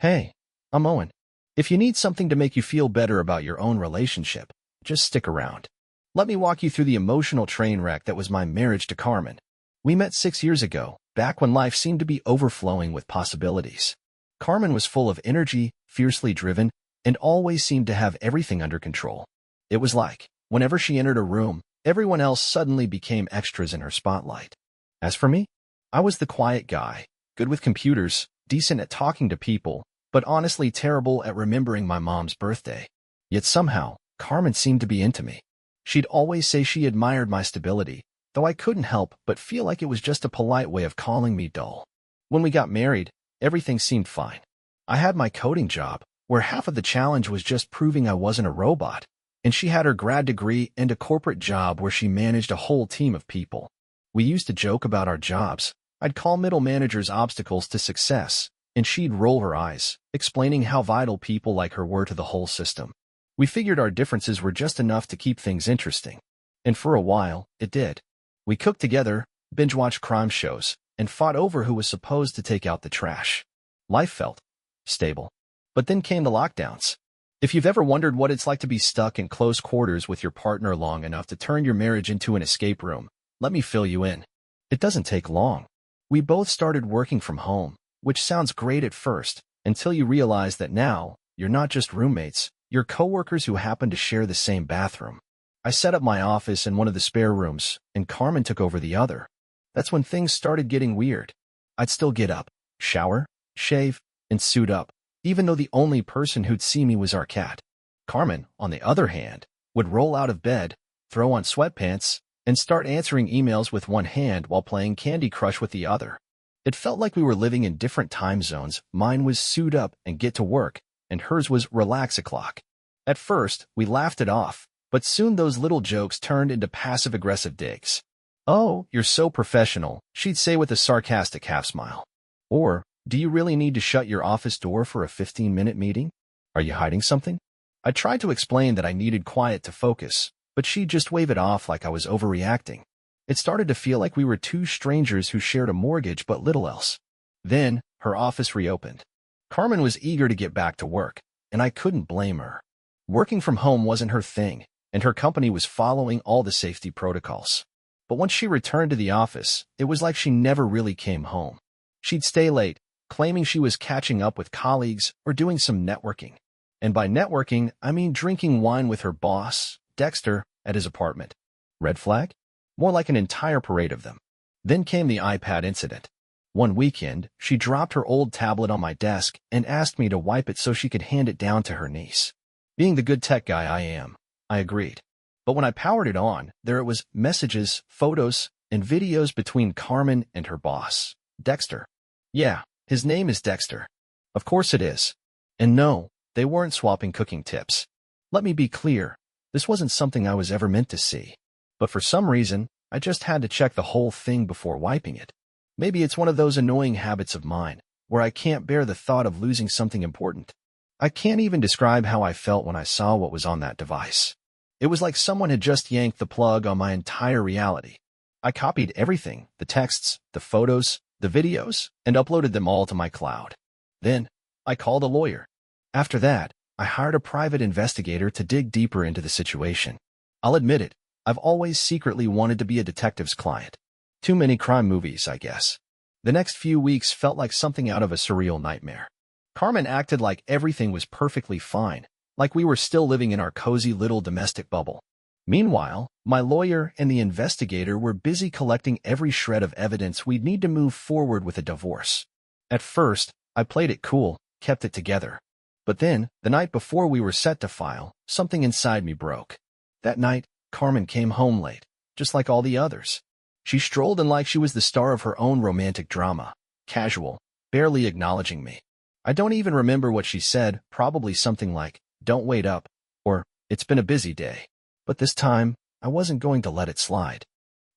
Hey, I'm Owen. If you need something to make you feel better about your own relationship, just stick around. Let me walk you through the emotional train wreck that was my marriage to Carmen. We met 6 years ago, back when life seemed to be overflowing with possibilities. Carmen was full of energy, fiercely driven, and always seemed to have everything under control. It was like, whenever she entered a room, everyone else suddenly became extras in her spotlight. As for me, I was the quiet guy, good with computers, decent at talking to people, but honestly terrible at remembering my mom's birthday. Yet somehow, Carmen seemed to be into me. She'd always say she admired my stability, though I couldn't help but feel like it was just a polite way of calling me dull. When we got married, everything seemed fine. I had my coding job, where half of the challenge was just proving I wasn't a robot, and she had her grad degree and a corporate job where she managed a whole team of people. We used to joke about our jobs. I'd call middle managers obstacles to success, and she'd roll her eyes, explaining how vital people like her were to the whole system. We figured our differences were just enough to keep things interesting. And for a while, it did. We cooked together, binge-watched crime shows, and fought over who was supposed to take out the trash. Life felt stable. But then came the lockdowns. If you've ever wondered what it's like to be stuck in close quarters with your partner long enough to turn your marriage into an escape room, let me fill you in. It doesn't take long. We both started working from home, which sounds great at first, until you realize that now, you're not just roommates, you're coworkers who happen to share the same bathroom. I set up my office in one of the spare rooms, and Carmen took over the other. That's when things started getting weird. I'd still get up, shower, shave, and suit up, even though the only person who'd see me was our cat. Carmen, on the other hand, would roll out of bed, throw on sweatpants, and start answering emails with one hand while playing Candy Crush with the other. It felt like we were living in different time zones. Mine was suit up and get to work, and hers was relax-o'clock. At first, we laughed it off, but soon those little jokes turned into passive-aggressive digs. "Oh, you're so professional," she'd say with a sarcastic half-smile. Or, "Do you really need to shut your office door for a 15-minute meeting? Are you hiding something?" I tried to explain that I needed quiet to focus, but she'd just wave it off like I was overreacting. It started to feel like we were two strangers who shared a mortgage but little else. Then, her office reopened. Carmen was eager to get back to work, and I couldn't blame her. Working from home wasn't her thing, and her company was following all the safety protocols. But once she returned to the office, it was like she never really came home. She'd stay late, claiming she was catching up with colleagues or doing some networking. And by networking, I mean drinking wine with her boss, Dexter, at his apartment. Red flag? More like an entire parade of them. Then came the iPad incident. One weekend, she dropped her old tablet on my desk and asked me to wipe it so she could hand it down to her niece. Being the good tech guy I am, I agreed. But when I powered it on, there it was: messages, photos, and videos between Carmen and her boss, Dexter. Yeah, his name is Dexter. Of course it is. And no, they weren't swapping cooking tips. Let me be clear, this wasn't something I was ever meant to see. But for some reason, I just had to check the whole thing before wiping it. Maybe it's one of those annoying habits of mine, where I can't bear the thought of losing something important. I can't even describe how I felt when I saw what was on that device. It was like someone had just yanked the plug on my entire reality. I copied everything, the texts, the photos, the videos, and uploaded them all to my cloud. Then, I called a lawyer. After that, I hired a private investigator to dig deeper into the situation. I'll admit it, I've always secretly wanted to be a detective's client. Too many crime movies, I guess. The next few weeks felt like something out of a surreal nightmare. Carmen acted like everything was perfectly fine, like we were still living in our cozy little domestic bubble. Meanwhile, my lawyer and the investigator were busy collecting every shred of evidence we'd need to move forward with a divorce. At first, I played it cool, kept it together. But then, the night before we were set to file, something inside me broke. That night, Carmen came home late, just like all the others. She strolled in like she was the star of her own romantic drama, casual, barely acknowledging me. I don't even remember what she said, probably something like, "Don't wait up," or, "It's been a busy day." But this time, I wasn't going to let it slide.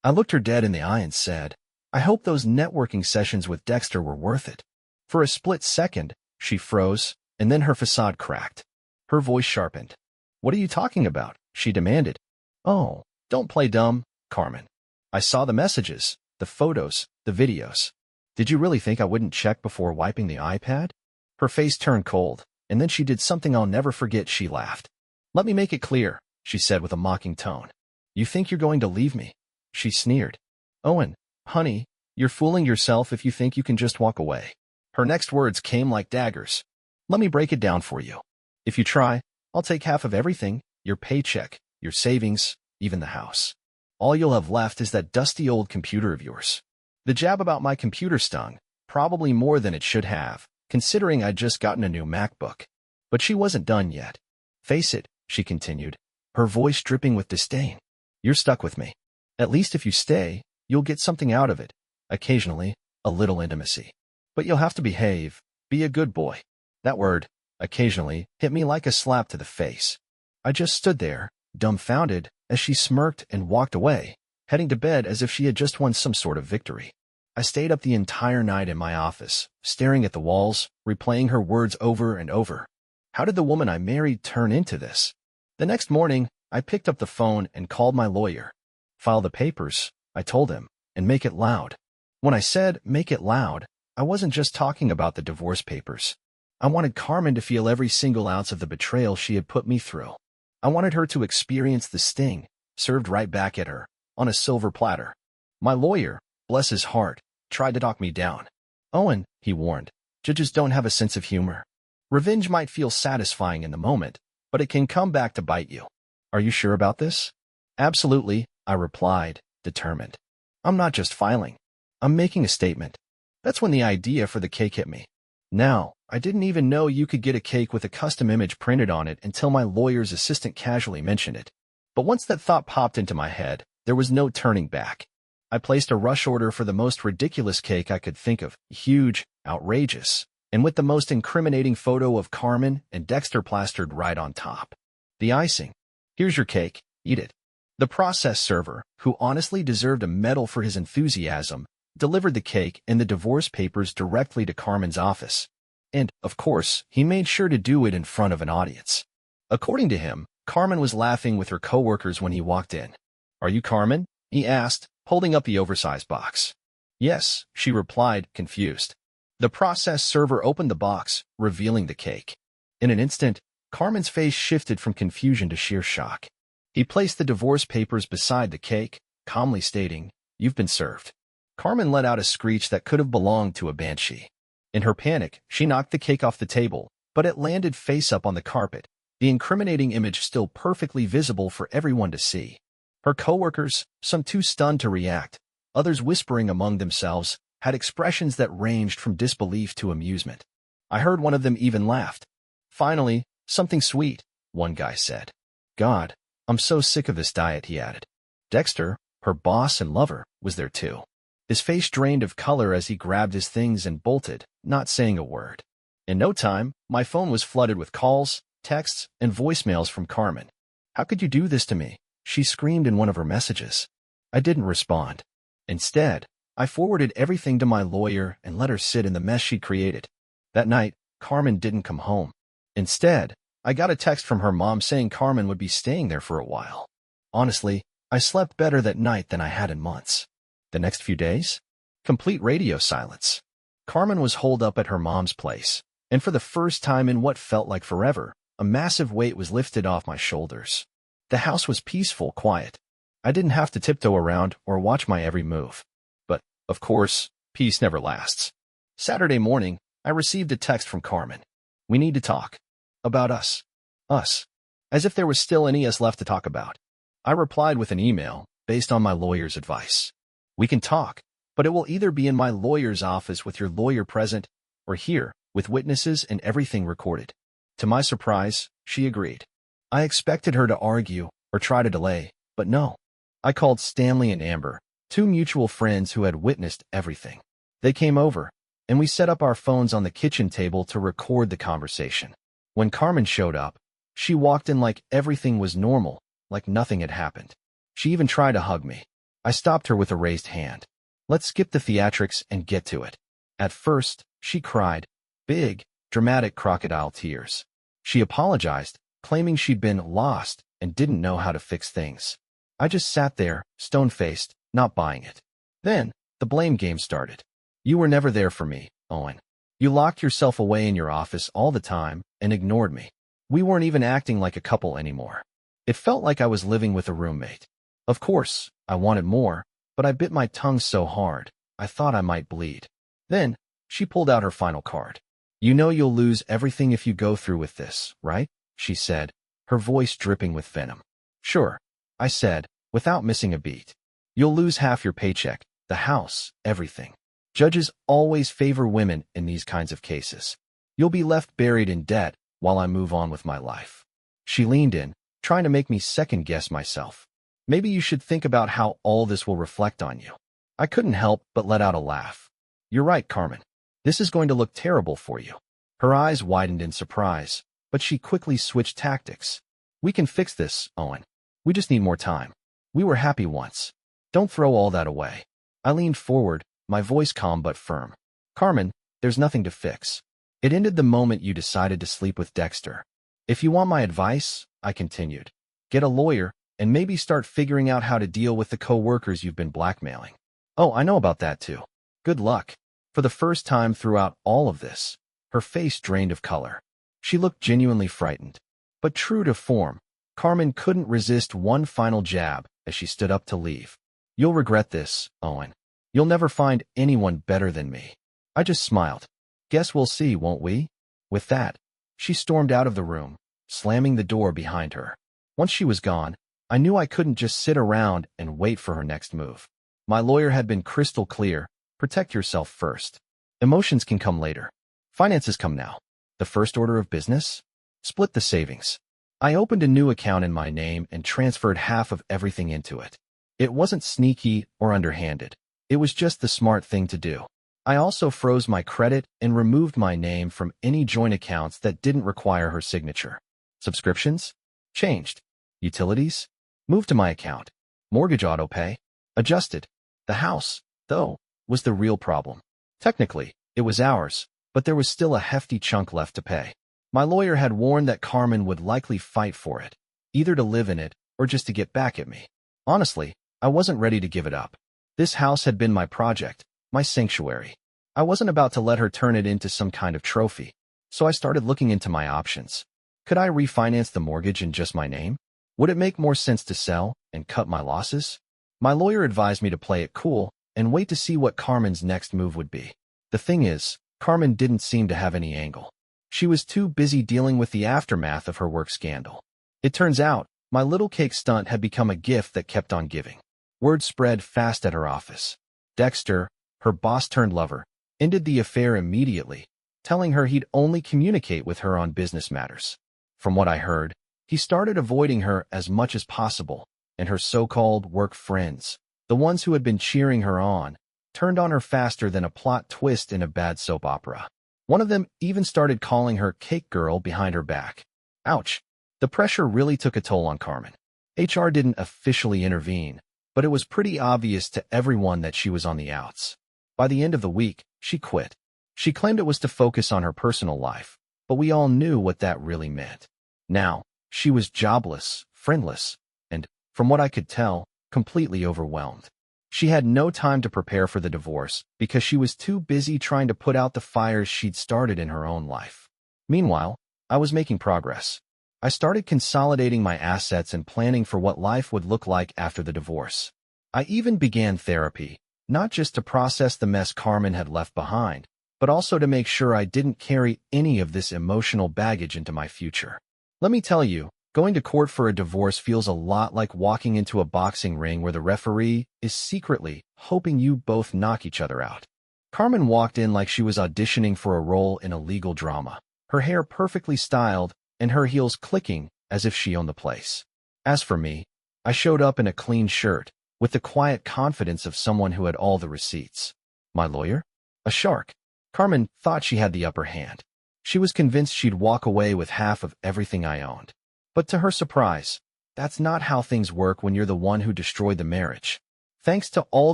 I looked her dead in the eye and said, "I hope those networking sessions with Dexter were worth it." For a split second, she froze, and then her facade cracked. Her voice sharpened. "What are you talking about?" she demanded. "Oh, don't play dumb, Carmen. I saw the messages, the photos, the videos. Did you really think I wouldn't check before wiping the iPad?" Her face turned cold, and then she did something I'll never forget. She laughed. "Let me make it clear," she said with a mocking tone. "You think you're going to leave me?" She sneered. "Owen, honey, you're fooling yourself if you think you can just walk away." Her next words came like daggers. "Let me break it down for you. If you try, I'll take half of everything, your paycheck, your savings, even the house. All you'll have left is that dusty old computer of yours." The jab about my computer stung, probably more than it should have, considering I'd just gotten a new MacBook. But she wasn't done yet. "Face it," she continued, her voice dripping with disdain. "You're stuck with me. At least if you stay, you'll get something out of it. Occasionally, a little intimacy. But you'll have to behave, be a good boy." That word, occasionally, hit me like a slap to the face. I just stood there, dumbfounded, as she smirked and walked away, heading to bed as if she had just won some sort of victory. I stayed up the entire night in my office, staring at the walls, replaying her words over and over. How did the woman I married turn into this? The next morning, I picked up the phone and called my lawyer. "File the papers," I told him, "and make it loud." When I said make it loud, I wasn't just talking about the divorce papers. I wanted Carmen to feel every single ounce of the betrayal she had put me through. I wanted her to experience the sting, served right back at her, on a silver platter. My lawyer, bless his heart, tried to talk me down. "Owen," he warned, "judges don't have a sense of humor. Revenge might feel satisfying in the moment, but it can come back to bite you. Are you sure about this?" "Absolutely," I replied, determined. "I'm not just filing. I'm making a statement." That's when the idea for the cake hit me. Now, I didn't even know you could get a cake with a custom image printed on it until my lawyer's assistant casually mentioned it. But once that thought popped into my head, there was no turning back. I placed a rush order for the most ridiculous cake I could think of, huge, outrageous, and with the most incriminating photo of Carmen and Dexter plastered right on top. The icing. "Here's your cake, eat it." The process server, who honestly deserved a medal for his enthusiasm, delivered the cake and the divorce papers directly to Carmen's office. And, of course, he made sure to do it in front of an audience. According to him, Carmen was laughing with her coworkers when he walked in. "Are you Carmen?" he asked, holding up the oversized box. "Yes," she replied, confused. The process server opened the box, revealing the cake. In an instant, Carmen's face shifted from confusion to sheer shock. He placed the divorce papers beside the cake, calmly stating, "You've been served." Carmen let out a screech that could have belonged to a banshee. In her panic, she knocked the cake off the table, but it landed face up on the carpet, the incriminating image still perfectly visible for everyone to see. Her coworkers, some too stunned to react, others whispering among themselves, had expressions that ranged from disbelief to amusement. I heard one of them even laughed. "Finally, something sweet," one guy said. "God, I'm so sick of this diet," he added. Dexter, her boss and lover, was there too. His face drained of color as he grabbed his things and bolted, not saying a word. In no time, my phone was flooded with calls, texts, and voicemails from Carmen. "How could you do this to me?" she screamed in one of her messages. I didn't respond. Instead, I forwarded everything to my lawyer and let her sit in the mess she'd created. That night, Carmen didn't come home. Instead, I got a text from her mom saying Carmen would be staying there for a while. Honestly, I slept better that night than I had in months. The next few days? Complete radio silence. Carmen was holed up at her mom's place, and for the first time in what felt like forever, a massive weight was lifted off my shoulders. The house was peaceful, quiet. I didn't have to tiptoe around or watch my every move. But, of course, peace never lasts. Saturday morning, I received a text from Carmen. "We need to talk. About us." Us. As if there was still any us left to talk about. I replied with an email, based on my lawyer's advice. "We can talk, but it will either be in my lawyer's office with your lawyer present, or here, with witnesses and everything recorded." To my surprise, she agreed. I expected her to argue or try to delay, but no. I called Stanley and Amber, two mutual friends who had witnessed everything. They came over, and we set up our phones on the kitchen table to record the conversation. When Carmen showed up, she walked in like everything was normal, like nothing had happened. She even tried to hug me. I stopped her with a raised hand. "Let's skip the theatrics and get to it." At first, she cried, big, dramatic crocodile tears. She apologized, claiming she'd been lost and didn't know how to fix things. I just sat there, stone-faced, not buying it. Then, the blame game started. "You were never there for me, Owen. You locked yourself away in your office all the time and ignored me. We weren't even acting like a couple anymore. It felt like I was living with a roommate. Of course, I wanted more, but I bit my tongue so hard, I thought I might bleed. Then, she pulled out her final card. You know you'll lose everything if you go through with this, right? She said, her voice dripping with venom. Sure, I said, without missing a beat. You'll lose half your paycheck, the house, everything. Judges always favor women in these kinds of cases. You'll be left buried in debt while I move on with my life. She leaned in, trying to make me second-guess myself. Maybe you should think about how all this will reflect on you. I couldn't help but let out a laugh. You're right, Carmen. This is going to look terrible for you. Her eyes widened in surprise, but she quickly switched tactics. We can fix this, Owen. We just need more time. We were happy once. Don't throw all that away. I leaned forward, my voice calm but firm. Carmen, there's nothing to fix. It ended the moment you decided to sleep with Dexter. If you want my advice, I continued, get a lawyer and maybe start figuring out how to deal with the co-workers you've been blackmailing. Oh, I know about that too. Good luck. For the first time throughout all of this, her face drained of color. She looked genuinely frightened. But true to form, Carmen couldn't resist one final jab as she stood up to leave. You'll regret this, Owen. You'll never find anyone better than me. I just smiled. Guess we'll see, won't we? With that, she stormed out of the room, slamming the door behind her. Once she was gone, I knew I couldn't just sit around and wait for her next move. My lawyer had been crystal clear. Protect yourself first. Emotions can come later. Finances come now. The first order of business? Split the savings. I opened a new account in my name and transferred half of everything into it. It wasn't sneaky or underhanded. It was just the smart thing to do. I also froze my credit and removed my name from any joint accounts that didn't require her signature. Subscriptions? Changed. Utilities? Moved to my account. Mortgage autopay? Adjusted. The house, though, was the real problem. Technically, it was ours, but there was still a hefty chunk left to pay. My lawyer had warned that Carmen would likely fight for it, either to live in it or just to get back at me. Honestly, I wasn't ready to give it up. This house had been my project, my sanctuary. I wasn't about to let her turn it into some kind of trophy, so I started looking into my options. Could I refinance the mortgage in just my name? Would it make more sense to sell and cut my losses? My lawyer advised me to play it cool and wait to see what Carmen's next move would be. The thing is, Carmen didn't seem to have any angle. She was too busy dealing with the aftermath of her work scandal. It turns out, my little cake stunt had become a gift that kept on giving. Word spread fast at her office. Dexter, her boss-turned-lover, ended the affair immediately, telling her he'd only communicate with her on business matters. From what I heard, he started avoiding her as much as possible, and her so-called work friends, the ones who had been cheering her on, turned on her faster than a plot twist in a bad soap opera. One of them even started calling her Cake Girl behind her back. Ouch. The pressure really took a toll on Carmen. HR didn't officially intervene, but it was pretty obvious to everyone that she was on the outs. By the end of the week, she quit. She claimed it was to focus on her personal life, but we all knew what that really meant. Now, she was jobless, friendless, and, from what I could tell, completely overwhelmed. She had no time to prepare for the divorce because she was too busy trying to put out the fires she'd started in her own life. Meanwhile, I was making progress. I started consolidating my assets and planning for what life would look like after the divorce. I even began therapy, not just to process the mess Carmen had left behind, but also to make sure I didn't carry any of this emotional baggage into my future. Let me tell you, going to court for a divorce feels a lot like walking into a boxing ring where the referee is secretly hoping you both knock each other out. Carmen walked in like she was auditioning for a role in a legal drama, her hair perfectly styled and her heels clicking as if she owned the place. As for me, I showed up in a clean shirt, with the quiet confidence of someone who had all the receipts. My lawyer? A shark. Carmen thought she had the upper hand. She was convinced she'd walk away with half of everything I owned. But to her surprise, that's not how things work when you're the one who destroyed the marriage. Thanks to all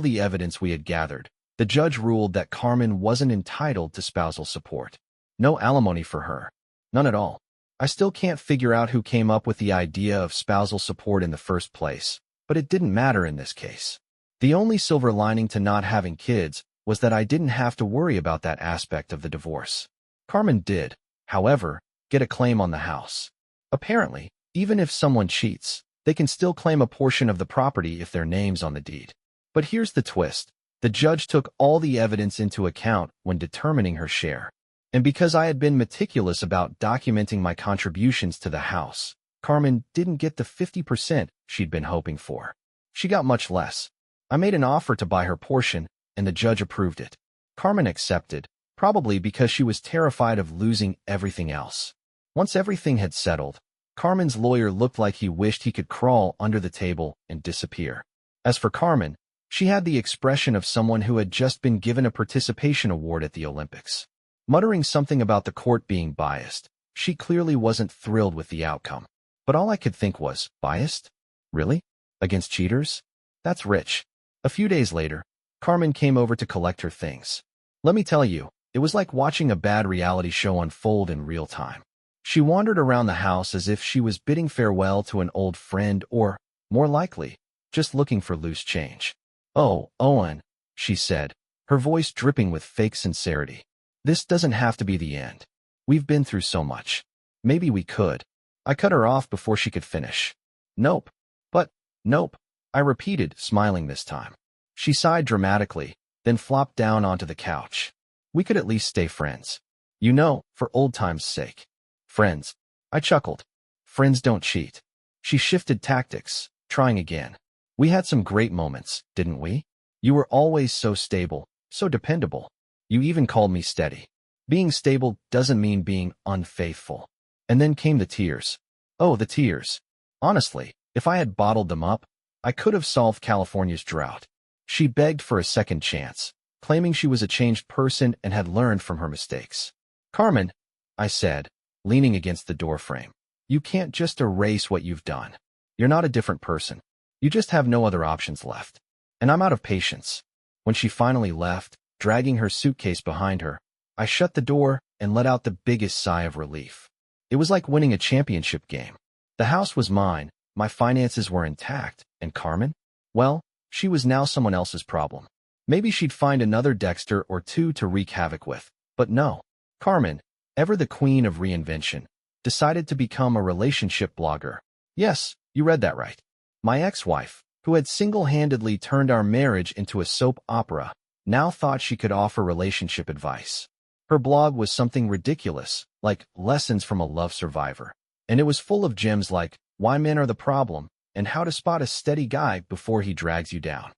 the evidence we had gathered, the judge ruled that Carmen wasn't entitled to spousal support. No alimony for her. None at all. I still can't figure out who came up with the idea of spousal support in the first place, but it didn't matter in this case. The only silver lining to not having kids was that I didn't have to worry about that aspect of the divorce. Carmen did, however, get a claim on the house. Apparently, even if someone cheats, they can still claim a portion of the property if their name's on the deed. But here's the twist. The judge took all the evidence into account when determining her share. And because I had been meticulous about documenting my contributions to the house, Carmen didn't get the 50% she'd been hoping for. She got much less. I made an offer to buy her portion, and the judge approved it. Carmen accepted, probably because she was terrified of losing everything else. Once everything had settled, Carmen's lawyer looked like he wished he could crawl under the table and disappear. As for Carmen, she had the expression of someone who had just been given a participation award at the Olympics. Muttering something about the court being biased, she clearly wasn't thrilled with the outcome. But all I could think was, biased? Really? Against cheaters? That's rich. A few days later, Carmen came over to collect her things. Let me tell you, it was like watching a bad reality show unfold in real time. She wandered around the house as if she was bidding farewell to an old friend or, more likely, just looking for loose change. "Oh, Owen," she said, her voice dripping with fake sincerity. "This doesn't have to be the end. We've been through so much. Maybe we could." I cut her off before she could finish. "Nope. But, nope," I repeated, smiling this time. She sighed dramatically, then flopped down onto the couch. "We could at least stay friends. You know, for old time's sake." "Friends?" I chuckled. "Friends don't cheat." She shifted tactics, trying again. "We had some great moments, didn't we? You were always so stable, so dependable. You even called me steady. Being stable doesn't mean being unfaithful." And then came the tears. Oh, the tears. Honestly, if I had bottled them up, I could have solved California's drought. She begged for a second chance, claiming she was a changed person and had learned from her mistakes. "Carmen," I said, leaning against the doorframe, "you can't just erase what you've done. You're not a different person. You just have no other options left. And I'm out of patience." When she finally left, dragging her suitcase behind her, I shut the door and let out the biggest sigh of relief. It was like winning a championship game. The house was mine, my finances were intact, and Carmen? Well, she was now someone else's problem. Maybe she'd find another Dexter or two to wreak havoc with. But no. Carmen, ever the queen of reinvention, decided to become a relationship blogger. Yes, you read that right. My ex-wife, who had single-handedly turned our marriage into a soap opera, now thought she could offer relationship advice. Her blog was something ridiculous, like Lessons from a Love Survivor, and it was full of gems like Why Men Are the Problem and How to Spot a Steady Guy Before He Drags You Down.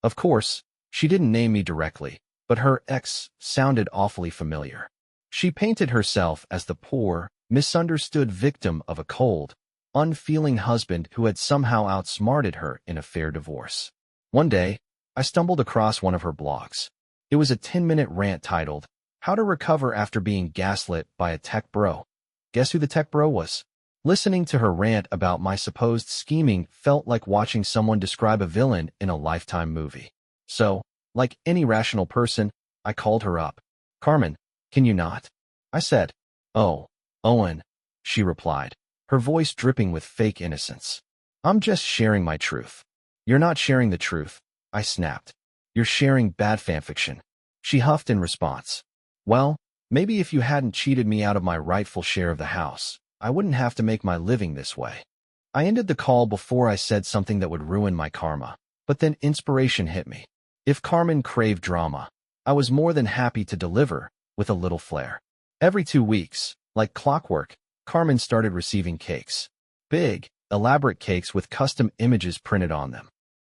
Of course, she didn't name me directly, but her ex sounded awfully familiar. She painted herself as the poor, misunderstood victim of a cold, unfeeling husband who had somehow outsmarted her in a fair divorce. One day, I stumbled across one of her blogs. It was a 10-minute rant titled, How to Recover After Being Gaslit by a Tech Bro. Guess who the tech bro was? Listening to her rant about my supposed scheming felt like watching someone describe a villain in a Lifetime movie. So, like any rational person, I called her up. "Carmen, can you not?" I said. "Oh, Owen," she replied, her voice dripping with fake innocence. "I'm just sharing my truth." "You're not sharing the truth," I snapped. "You're sharing bad fanfiction." She huffed in response. "Well, maybe if you hadn't cheated me out of my rightful share of the house, I wouldn't have to make my living this way." I ended the call before I said something that would ruin my karma, but then inspiration hit me. If Carmen craved drama, I was more than happy to deliver, with a little flair. Every 2 weeks, like clockwork, Carmen started receiving cakes. Big, elaborate cakes with custom images printed on them.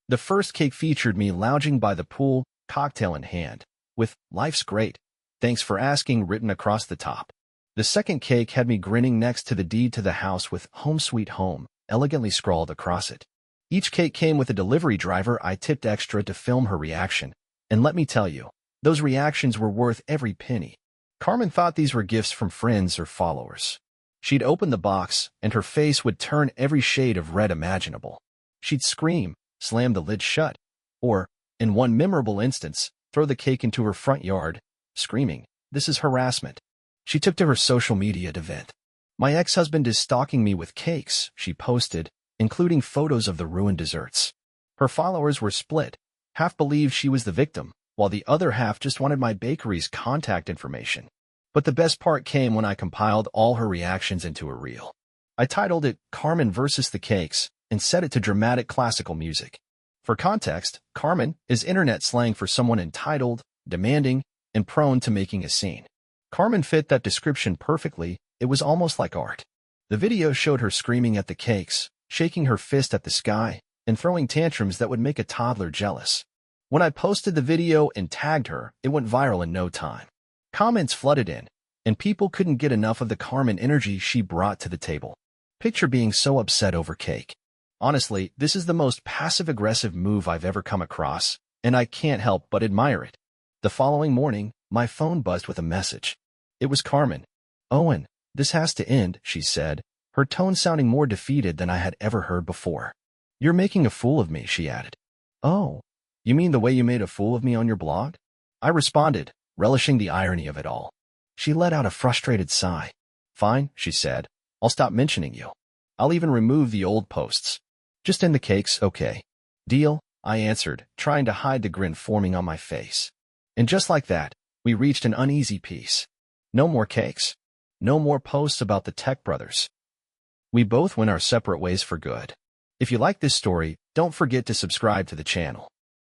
The first cake featured me lounging by the pool, cocktail in hand, with "Life's great. Thanks for asking" written across the top. The second cake had me grinning next to the deed to the house with "Home Sweet Home" elegantly scrawled across it. Each cake came with a delivery driver I tipped extra to film her reaction, and let me tell you, those reactions were worth every penny. Carmen thought these were gifts from friends or followers. She'd open the box, and her face would turn every shade of red imaginable. She'd scream, slam the lid shut, or, in one memorable instance, throw the cake into her front yard, screaming, "This is harassment." She took to her social media to vent. "My ex-husband is stalking me with cakes," she posted, including photos of the ruined desserts. Her followers were split. Half believed she was the victim, while the other half just wanted my bakery's contact information. But the best part came when I compiled all her reactions into a reel. I titled it Carmen versus the Cakes and set it to dramatic classical music. For context, Carmen is internet slang for someone entitled, demanding, and prone to making a scene. Carmen fit that description perfectly. It was almost like art. The video showed her screaming at the cakes, shaking her fist at the sky, and throwing tantrums that would make a toddler jealous. When I posted the video and tagged her, it went viral in no time. Comments flooded in, and people couldn't get enough of the Carmen energy she brought to the table. Picture being so upset over cake. Honestly, this is the most passive-aggressive move I've ever come across, and I can't help but admire it. The following morning, my phone buzzed with a message. It was Carmen. "Owen, this has to end," she said, her tone sounding more defeated than I had ever heard before. "You're making a fool of me," she added. "Oh, you mean the way you made a fool of me on your blog?" I responded, relishing the irony of it all. She let out a frustrated sigh. "Fine," she said. "I'll stop mentioning you. I'll even remove the old posts. Just end the cakes, okay?" "Deal," I answered, trying to hide the grin forming on my face. And just like that, we reached an uneasy peace. No more cakes. No more posts about the Tech brothers. We both went our separate ways for good. If you like this story, don't forget to subscribe to the channel.